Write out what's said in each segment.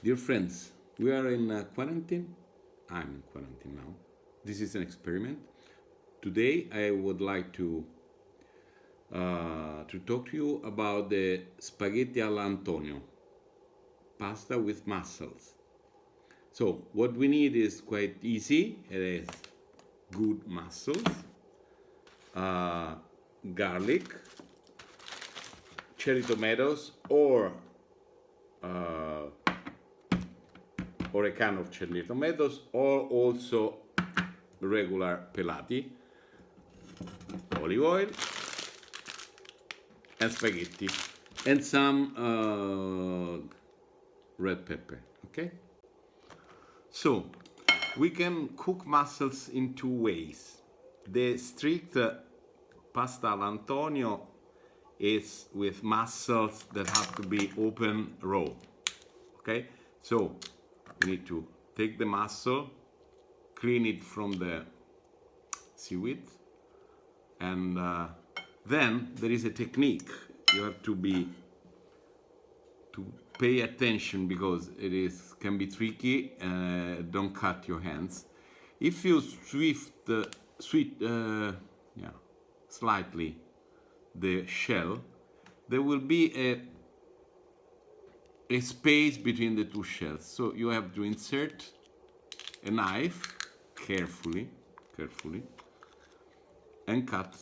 Dear friends, we are in quarantine. I'm in quarantine now. This is an experiment. Today I would like to talk to you about the spaghetti all'Antonio, pasta with mussels. So what we need is quite easy. It is good mussels, garlic, cherry tomatoes, or a can of cherry tomatoes, or also regular pelati, olive oil, and spaghetti, and some red pepper. Okay? So we can cook mussels in two ways. The strict pasta all'Antonio is with mussels that have to be open raw. Okay? So we need to take the mussel, clean it from the seaweed, and then there is a technique. You have to pay attention because can be tricky. Don't cut your hands. If you slightly the shell, there will be a space between the two shells. So you have to insert a knife carefully, and cut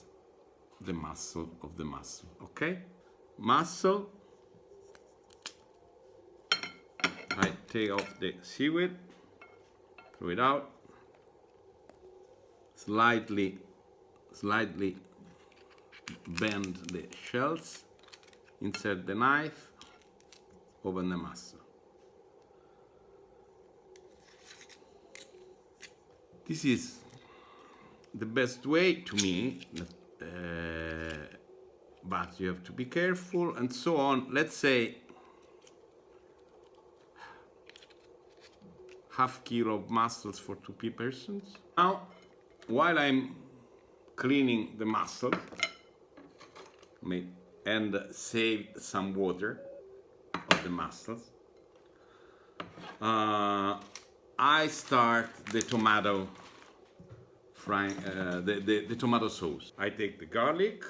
the mussel of the mussel. Okay? Mussel. I take off the seaweed, throw it out, slightly bend the shells, insert the knife, open the mussel. This is the best way to me, but you have to be careful and so on. Let's say half kilo of mussels for two persons. Now, while I'm cleaning the mussel and save some water of the mussels, I start the tomato frying, the tomato sauce. I take the garlic.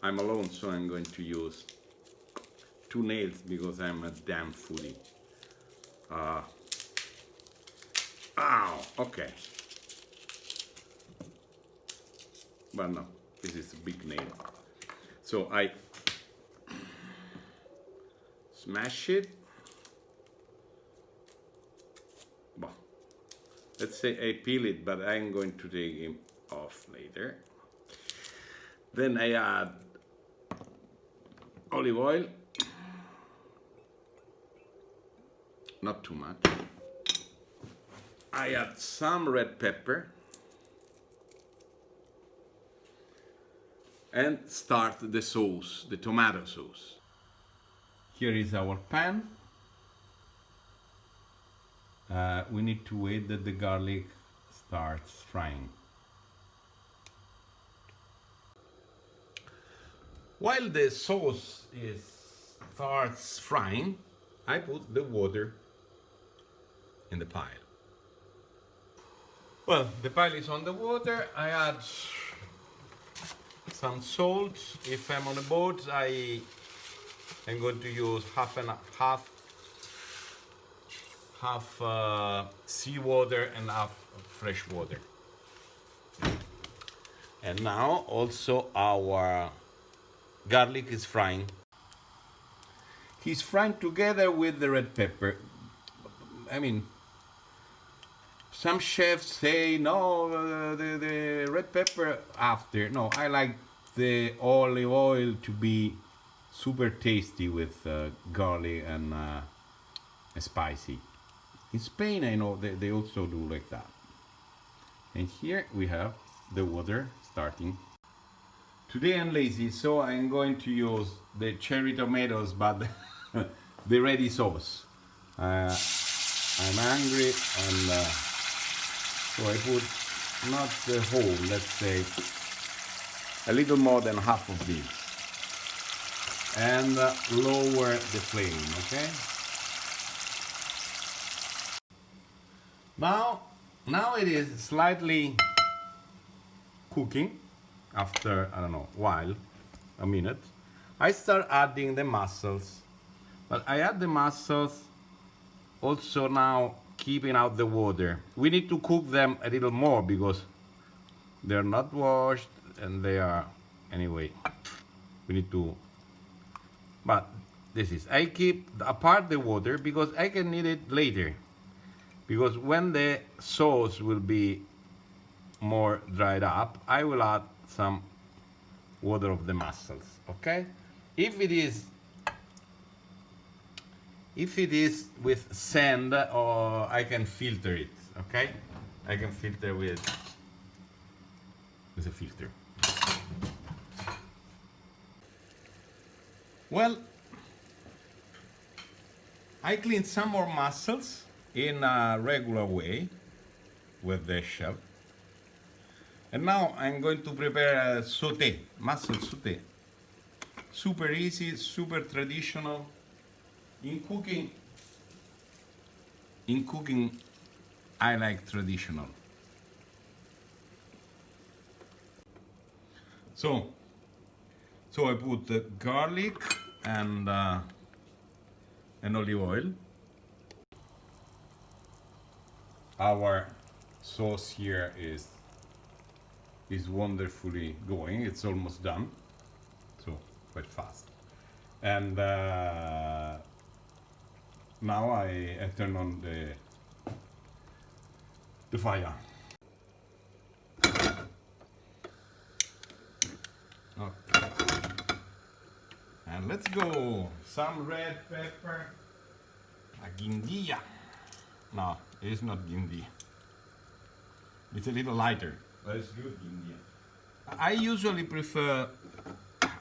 I'm alone, so I'm going to use 2 nails because I'm a damn foodie. Okay. But no, this is a big nail. So I smash it. Well, let's say I peel it, but I'm going to take him off later. Then I add olive oil, not too much. I add some red pepper and start the sauce, the tomato sauce. Here is our pan. We need to wait that the garlic starts frying. While the sauce starts frying, I put the water in the pile. Well, the pile is on the water. I add some salt. If I'm on a boat, I'm going to use half seawater and half fresh water. And now also our garlic is frying. He's frying together with the red pepper. I mean, some chefs say no, the red pepper after. No, I like the olive oil to be super tasty with garlic and spicy. In Spain, I know they also do like that. And here we have the water starting. Today I'm lazy, so I'm going to use the cherry tomatoes, but the ready sauce. I'm hungry, and so I put not the whole, let's say a little more than half of these, and lower the flame, okay? Now, now it is slightly cooking after, I don't know, while, a minute. I start adding the mussels, but I add the mussels also now keeping out the water. We need to cook them a little more because they're not washed and they are, anyway, we need to, but this is, I keep apart the water because I can need it later. Because when the sauce will be more dried up, I will add some water of the mussels, okay? If it is with sand, or I can filter it, okay? I can filter with a filter. Well, I cleaned some more mussels in a regular way with the shell. And now I'm going to prepare a sauté, mussel sauté. Super easy, super traditional. In cooking, I like traditional. So I put the garlic and olive oil. Our sauce here is wonderfully going. It's almost done, so quite fast. And now I turn on the fire. Okay. And let's go. Some red pepper. A guindilla. No, it's not guindilla. It's a little lighter, but it's good guindilla. I usually prefer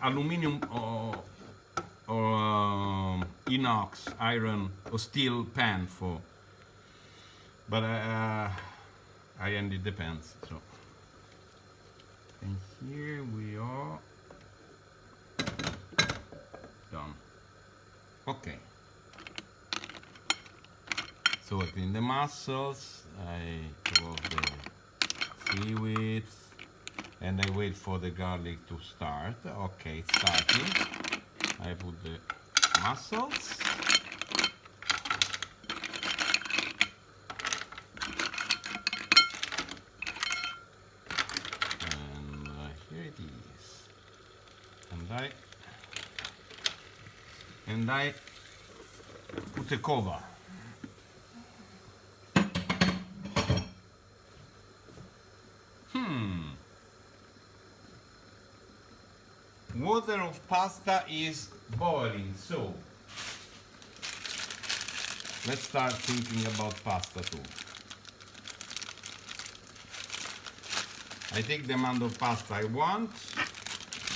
aluminum or inox, iron or steel pan for, but and it depends. So, and here we are done. Okay. So I clean the mussels, I throw the seaweeds, and I wait for the garlic to start. Okay, it's starting. I put the mussels. And here it is. And I put a cover. Water of pasta is boiling, so let's start thinking about pasta too. I take the amount of pasta I want.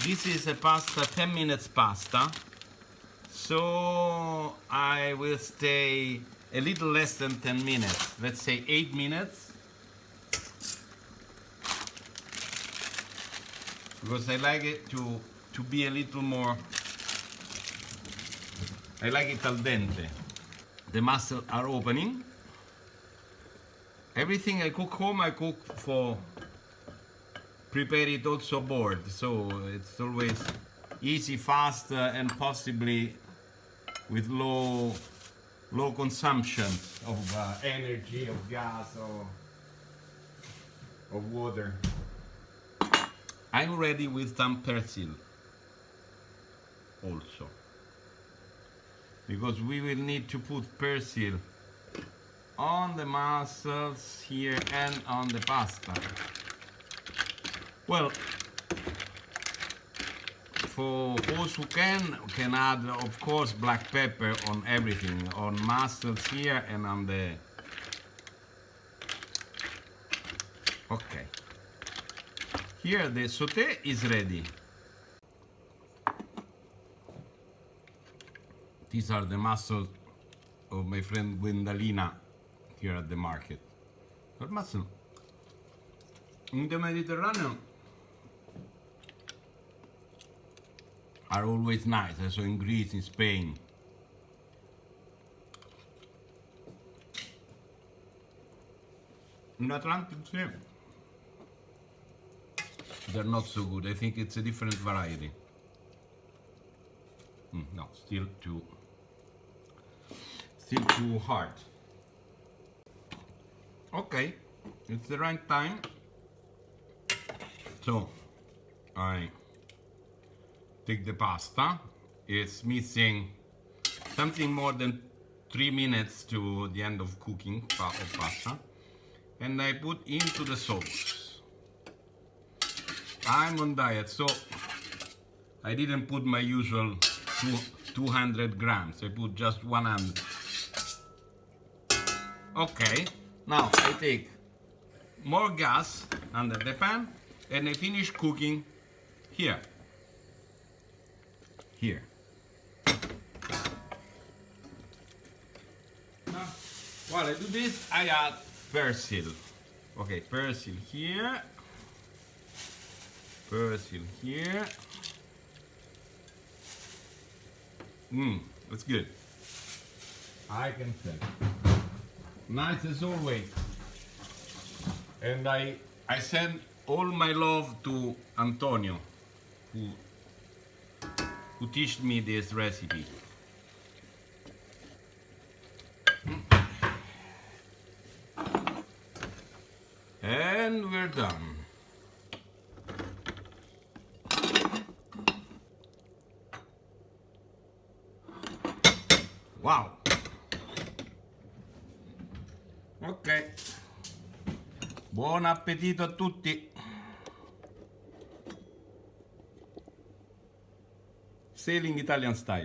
This is a pasta, 10 minutes pasta, so I will stay a little less than 10 minutes, let's say 8 minutes, because I like it to be a little more, I like it al dente. The mussels are opening. Everything I cook home, I cook for, prepare it also aboard, so it's always easy, fast, and possibly with low consumption of energy, of gas, or of water. I'm ready with some persil also, because we will need to put persil on the mussels here and on the pasta. Well, for those who can add, of course, black pepper on everything, on mussels here and on the... Okay. Here the sauté is ready. These are the mussels of my friend Gwendalina here at the market. But mussel in the Mediterranean are always nice, also in Greece, in Spain. in Atlantic Sea, they're not so good. I think it's a different variety. No, still too hard. Okay, it's the right time. So I take the pasta. It's missing something more than 3 minutes to the end of cooking of pasta, and I put into the sauce. I'm on diet, so I didn't put my usual 200 grams. I put just 100. Okay, now I take more gas under the pan and I finish cooking here. Now, while I do this, I add persil. Okay, persil here. Persil here. That's good. I can tell. Nice as always. And I send all my love to Antonio, who taught me this recipe. And we're done. Wow. Ok. Buon appetito a tutti. Sailing Italian style.